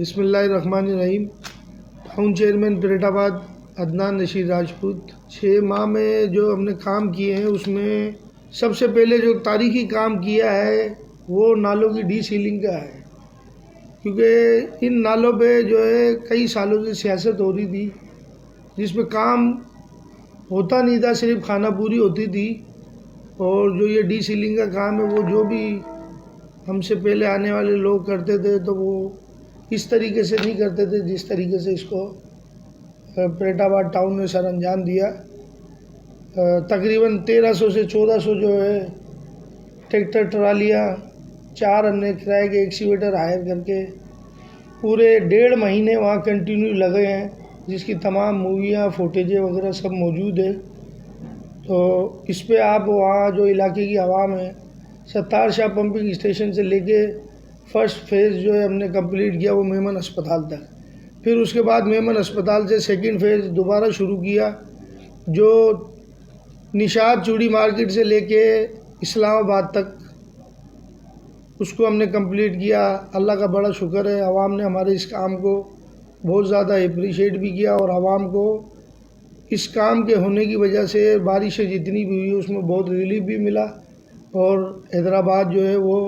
بسم اللہ الرحمن الرحیم۔ ٹاؤن چیئرمین پیٹ آباد عدنان رشید راجپوت۔ 6 ماہ میں جو ہم نے کام کیے ہیں اس میں سب سے پہلے جو تاریخی کام کیا ہے وہ نالوں کی ڈی سیلنگ کا ہے، کیونکہ ان نالوں پہ جو ہے کئی سالوں سے سیاست ہو رہی تھی جس پہ کام ہوتا نہیں تھا، صرف خانہ پوری ہوتی تھی۔ اور جو یہ ڈی سیلنگ کا کام ہے وہ جو بھی ہم سے پہلے آنے والے لوگ کرتے تھے تو وہ اس طریقے سے نہیں کرتے تھے جس طریقے سے اس کو پیٹ آباد ٹاؤن نے سر انجام دیا۔ تقریباً 1300 سے 1400 جو ہے ٹریکٹر ٹرالیاں، 4 ہم نے کرائے کے ایکسیویٹر ہائر کر کے پورے 1.5 مہینے وہاں کنٹینیو لگے ہیں، جس کی تمام موویاں فوٹیجیں وغیرہ سب موجود ہے۔ تو اس پہ آپ وہاں جو علاقے کی عوام ہے، ستار شاہ پمپنگ اسٹیشن سے لے کے فرسٹ فیز جو ہے ہم نے کمپلیٹ کیا وہ میمن اسپتال تک۔ پھر اس کے بعد میمن اسپتال سے سیکنڈ فیز دوبارہ شروع کیا، جو نشاد چوڑی مارکیٹ سے لے کے اسلام آباد تک اس کو ہم نے کمپلیٹ کیا۔ اللہ کا بڑا شکر ہے، عوام نے ہمارے اس کام کو بہت زیادہ اپریشیٹ بھی کیا، اور عوام کو اس کام کے ہونے کی وجہ سے بارشیں جتنی بھی ہوئی اس میں بہت ریلیف بھی ملا۔ اور حیدرآباد جو ہے وہ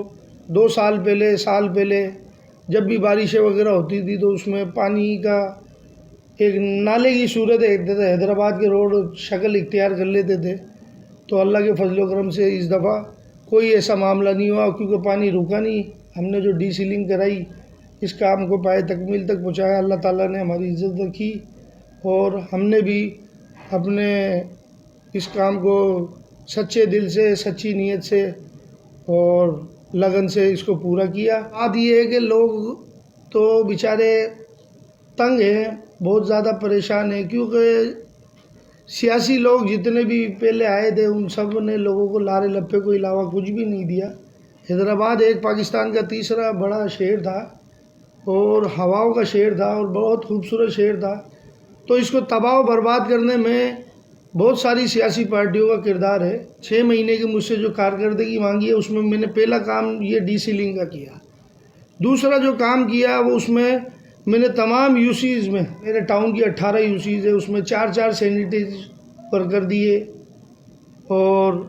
2 سال پہلے جب بھی بارشیں وغیرہ ہوتی تھی تو اس میں پانی کا ایک نالے کی صورت حیدرآباد کے روڈ شکل اختیار کر لیتے تھے۔ تو اللہ کے فضل و کرم سے اس دفعہ کوئی ایسا معاملہ نہیں ہوا، کیونکہ پانی رکا نہیں۔ ہم نے جو ڈی سیلنگ کرائی، اس کام کو پائے تکمیل تک پہنچایا، اللہ تعالیٰ نے ہماری عزت رکھی، اور ہم نے بھی اپنے اس کام کو سچے دل سے، سچی نیت سے اور لگن سے اس کو پورا کیا۔ بات یہ ہے کہ لوگ تو بیچارے تنگ ہیں، بہت زیادہ پریشان ہیں، کیونکہ سیاسی لوگ جتنے بھی پہلے آئے تھے ان سب نے لوگوں کو لارے لپے کو علاوہ کچھ بھی نہیں دیا۔ حیدرآباد ایک پاکستان کا تیسرا بڑا شہر تھا اور ہواؤں کا شہر تھا اور بہت خوبصورت شہر تھا، تو اس کو تباہ و برباد کرنے میں بہت ساری سیاسی پارٹیوں کا کردار ہے۔ 6 مہینے کی مجھ سے جو کارکردگی مانگی ہے اس میں نے پہلا کام یہ ڈی سیلنگ کا کیا۔ دوسرا جو کام کیا وہ اس میں نے تمام یو سیز میں، میرے ٹاؤن کی 18 یو سیز ہے، اس میں 4 سینیٹائز ورکر دیے اور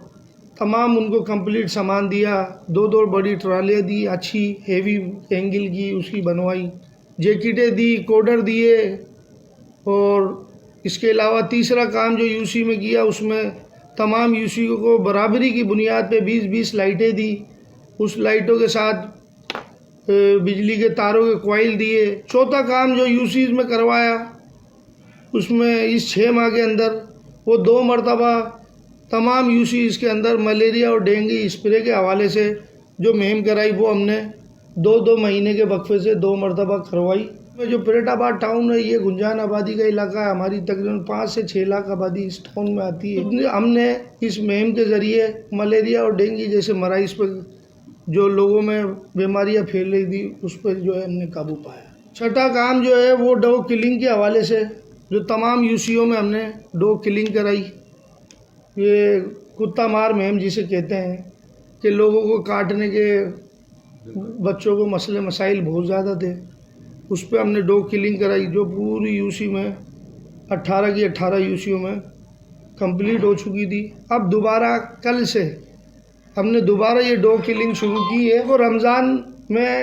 تمام ان کو کمپلیٹ سامان دیا۔ 2 بڑی ٹرالیاں دی، اچھی ہیوی اینگل کی اس کی بنوائی، جیکٹیں دی، کوڈر دیے۔ اور اس کے علاوہ تیسرا کام جو یو سی میں کیا اس میں تمام یو سی کو برابری کی بنیاد پہ 20 لائٹیں دی، اس لائٹوں کے ساتھ بجلی کے تاروں کے کوائل دیے۔ چوتھا کام جو یو سیز میں کروایا اس میں اس 6 ماہ کے اندر وہ 2 مرتبہ تمام یو سیز کے اندر ملیریا اور ڈینگی اسپرے کے حوالے سے جو مہم کرائی وہ ہم نے 2 مہینے کے وقفے سے 2 مرتبہ کروائی۔ جو پیٹ آباد ٹاؤن ہے یہ گنجان آبادی کا علاقہ ہے، ہماری تقریباً 5 سے 6 لاکھ آبادی اس ٹاؤن میں آتی ہے۔ ہم نے اس مہم کے ذریعے ملیریا اور ڈینگی جیسے مراض پر جو لوگوں میں بیماریاں پھیل رہی تھی اس پر جو ہے ہم نے قابو پایا۔ چھٹا کام جو ہے وہ ڈوگ کلنگ کے حوالے سے جو تمام یو سیوں میں ہم نے ڈوگ کلنگ کرائی۔ یہ کتا مار مہم جسے کہتے ہیں کہ لوگوں کو کاٹنے کے بچوں کو مسئلے مسائل بہت زیادہ تھے، اس پہ ہم نے ڈوگ کلنگ کرائی، جو پوری یو سی میں 18 کی 18 یو سیوں میں کمپلیٹ ہو چکی تھی۔ اب دوبارہ کل سے ہم نے دوبارہ یہ ڈوگ کلنگ شروع کی ہے۔ وہ رمضان میں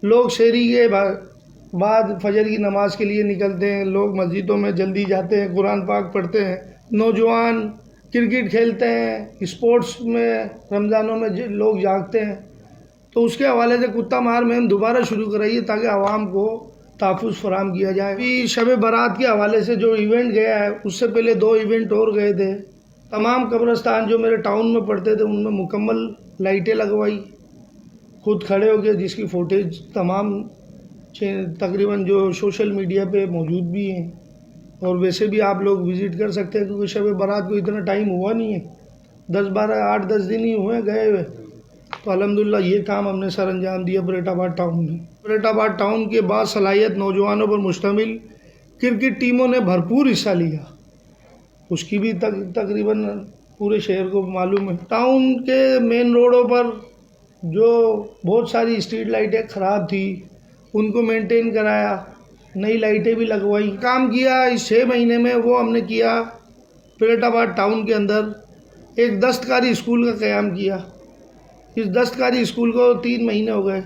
لوگ شہری کے بعد فجر کی نماز کے لیے نکلتے ہیں، لوگ مسجدوں میں جلدی جاتے ہیں، قرآن پاک پڑھتے ہیں، نوجوان کرکٹ کھیلتے ہیں، اسپورٹس میں رمضانوں میں لوگ جاگتے ہیں، تو اس کے حوالے سے کتا مار میں ہم دوبارہ شروع کرائیے تاکہ عوام کو تحفظ فراہم کیا جائے۔ ابھی شب برات کے حوالے سے جو ایونٹ گیا ہے اس سے پہلے 2 ایونٹ اور گئے تھے۔ تمام قبرستان جو میرے ٹاؤن میں پڑتے تھے ان میں مکمل لائٹیں لگوائی، خود کھڑے ہو گئے، جس کی فوٹیج تمام تقریباً جو سوشل میڈیا پہ موجود بھی ہیں، اور ویسے بھی آپ لوگ وزٹ کر سکتے ہیں کیونکہ شب برات کو اتنا ٹائم ہوا نہیں ہے، 8-10 دن ہی ہوئے گئے ہوئے۔ تو الحمدللہ یہ کام ہم نے سر انجام دیا پیٹ آباد ٹاؤن میں۔ پیٹ آباد ٹاؤن کے باصلاحیت نوجوانوں پر مشتمل کرکٹ ٹیموں نے بھرپور حصہ لیا، اس کی بھی تقریباً پورے شہر کو معلوم ہے۔ ٹاؤن کے مین روڈوں پر جو بہت ساری اسٹریٹ لائٹیں خراب تھی ان کو مینٹین کرایا، نئی لائٹیں بھی لگوائی، کام کیا۔ اس 6 مہینے میں وہ ہم نے کیا پیٹ آباد ٹاؤن کے اندر ایک دستکاری اسکول کا قیام کیا۔ اس دستکاری اسکول کو 3 مہینے ہو گئے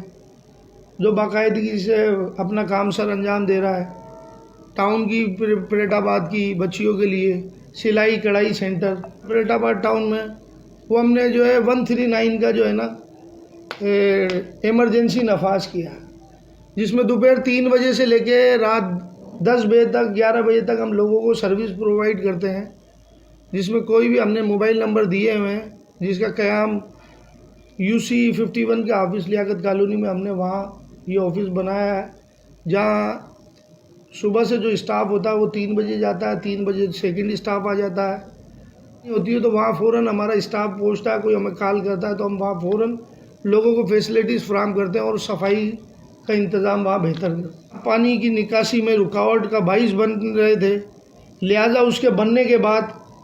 جو باقاعدگی سے اپنا کام سر انجام دے رہا ہے۔ ٹاؤن کی پیٹ آباد کی بچیوں کے لیے سلائی کڑھائی سینٹر پیٹ آباد ٹاؤن میں وہ ہم نے جو ہے 139 کا جو ہے نا ایمرجنسی نفاذ کیا، جس میں دوپہر 3 بجے سے لے کے رات 10 بجے تک 11 بجے تک ہم لوگوں کو سروس پرووائڈ کرتے ہیں، جس میں کوئی بھی ہم نے موبائل نمبر دیے ہوئے ہیں، جس کا قیام UC 51 کے آفس لیاقت کالونی میں ہم نے وہاں یہ آفس بنایا ہے، جہاں صبح سے جو اسٹاف ہوتا ہے وہ 3 بجے جاتا ہے، 3 بجے سیکنڈ اسٹاف آ جاتا ہے ہوتی ہے، تو وہاں فوراً ہمارا اسٹاف پہنچتا ہے، کوئی ہمیں کال کرتا ہے تو ہم وہاں فوراً لوگوں کو فیسلٹیز فراہم کرتے ہیں اور صفائی کا انتظام وہاں بہتر کرتے ہیں۔ پانی کی نکاسی میں رکاوٹ کا باعث بن رہے تھے، لہٰذا اس کے بننے کے بعد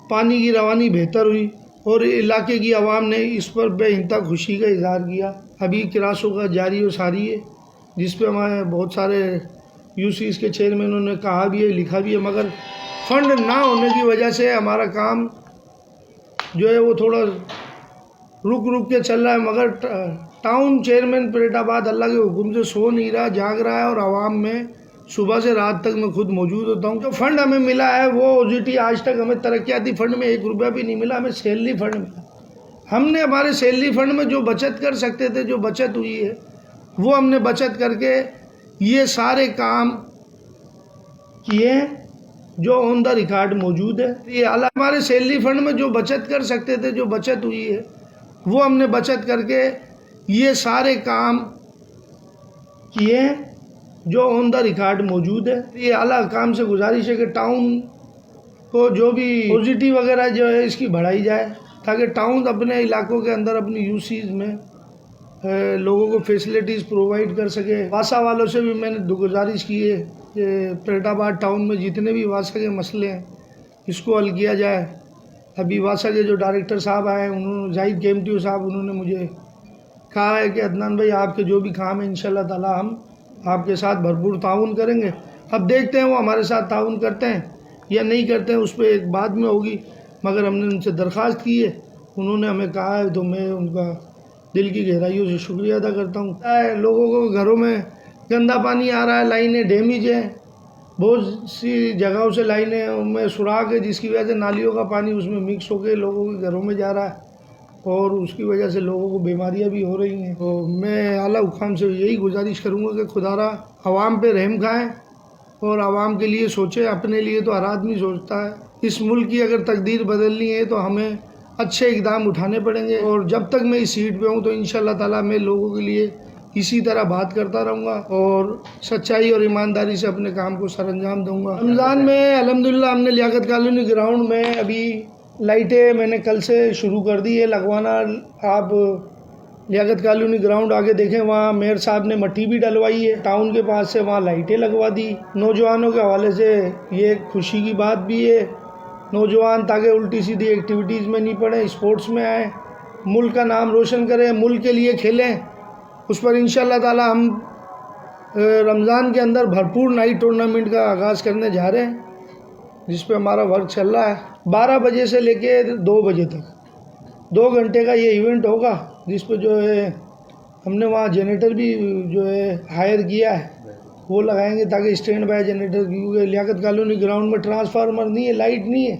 پانی کی روانی بہتر ہوئی اور علاقے کی عوام نے اس پر بے انتہا خوشی کا اظہار کیا۔ ابھی کلاسوں کا جاری و ساری ہے، جس پہ ہمارے بہت سارے UCs کے چیئرمینوں نے کہا بھی ہے، لکھا بھی ہے، مگر فنڈ نہ ہونے کی وجہ سے ہمارا کام جو ہے وہ تھوڑا رک کے چل رہا ہے، مگر ٹاؤن چیئرمین پیٹ آباد اللہ کے حکم سے سو نہیں رہا، جاگ رہا ہے، اور عوام میں صبح سے رات تک میں خود موجود ہوتا ہوں۔ جو فنڈ ہمیں ملا ہے وہ OGT آج تک ہمیں ترقیاتی فنڈ میں 1 روپیہ بھی نہیں ملا، ہمیں سیلری فنڈ ملا۔ ہم نے ہمارے سیلری فنڈ میں جو بچت کر سکتے تھے، جو بچت ہوئی ہے وہ ہم نے بچت کر کے یہ سارے کام کیے ہیں جو آن دا ریکارڈ موجود ہے۔ یہ ہمارے سیلری فنڈ میں جو بچت کر سکتے تھے، جو بچت ہوئی ہے وہ ہم نے بچت کر کے یہ سارے کام کیے ہیں جو آن دا ریکارڈ موجود ہے۔ یہ اعلیٰ حکام سے گزارش ہے کہ ٹاؤن کو جو بھی OGT وغیرہ جو ہے اس کی بڑھائی جائے، تاکہ ٹاؤن اپنے علاقوں کے اندر اپنی UCs میں لوگوں کو فیسلٹیز پرووائڈ کر سکے۔ واسا والوں سے بھی میں نے گزارش کی ہے کہ پیٹ آباد ٹاؤن میں جتنے بھی واسا کے مسئلے ہیں اس کو حل کیا جائے۔ ابھی واسا کے جو ڈائریکٹر صاحب آئے ہیں، زاہد کیمٹیو صاحب، انہوں نے مجھے کہا ہے کہ عدنان بھائی آپ کے جو بھی کام ہیں انشاءاللہ تعالی ہم آپ کے ساتھ بھرپور تعاون کریں گے۔ اب دیکھتے ہیں وہ ہمارے ساتھ تعاون کرتے ہیں یا نہیں کرتے ہیں، اس پہ ایک بعد میں ہوگی، مگر ہم نے ان سے درخواست کی ہے، انہوں نے ہمیں کہا ہے، تو میں ان کا دل کی گہرائیوں سے شکریہ ادا کرتا ہوں۔ لوگوں کو گھروں میں گندا پانی آ رہا ہے، لائنیں ڈیمیج ہیں، بہت سی جگہوں سے لائنیں میں سوراخ ہے، جس کی وجہ سے نالیوں کا پانی اس میں مکس ہو کے لوگوں کے گھروں میں جا رہا ہے اور اس کی وجہ سے لوگوں کو بیماریاں بھی ہو رہی ہیں۔ تو میں اعلیٰ حکام سے یہی گزارش کروں گا کہ خدا را عوام پہ رحم کھائیں اور عوام کے لیے سوچیں، اپنے لیے تو ہر آدمی سوچتا ہے۔ اس ملک کی اگر تقدیر بدلنی ہے تو ہمیں اچھے اقدام اٹھانے پڑیں گے، اور جب تک میں اس سیٹ پہ ہوں تو انشاءاللہ تعالیٰ میں لوگوں کے لیے اسی طرح بات کرتا رہوں گا اور سچائی اور ایمانداری سے اپنے کام کو سر انجام دوں گا۔ رمضان میں الحمدللہ ہم نے لیاقت کالونی گراؤنڈ میں ابھی لائٹیں میں نے کل سے شروع کر دی ہے لگوانا۔ آپ لیاقت کالونی گراؤنڈ آگے دیکھیں، وہاں میئر صاحب نے مٹی بھی ڈلوائی ہے، ٹاؤن کے پاس سے وہاں لائٹیں لگوا دی۔ نوجوانوں کے حوالے سے یہ ایک خوشی کی بات بھی ہے، نوجوان تاکہ الٹی سیدھی ایکٹیویٹیز میں نہیں پڑیں، اسپورٹس میں آئیں، ملک کا نام روشن کریں، ملک کے لیے کھیلیں۔ اس پر انشاءاللہ تعالی ہم رمضان کے اندر بھرپور نائٹ ٹورنامنٹ کا آغاز کرنے جا رہے ہیں، جس پہ ہمارا ورک چل رہا ہے۔ 12 بجے سے لے کے 2 بجے تک 2 گھنٹے کا یہ ایونٹ ہوگا، جس پہ جو ہے ہم نے وہاں جنریٹر بھی جو ہے ہائر کیا ہے، وہ لگائیں گے تاکہ اسٹینڈ بائی جنریٹر، کیونکہ لیاقت کالونی گراؤنڈ میں ٹرانسفارمر نہیں ہے، لائٹ نہیں ہے،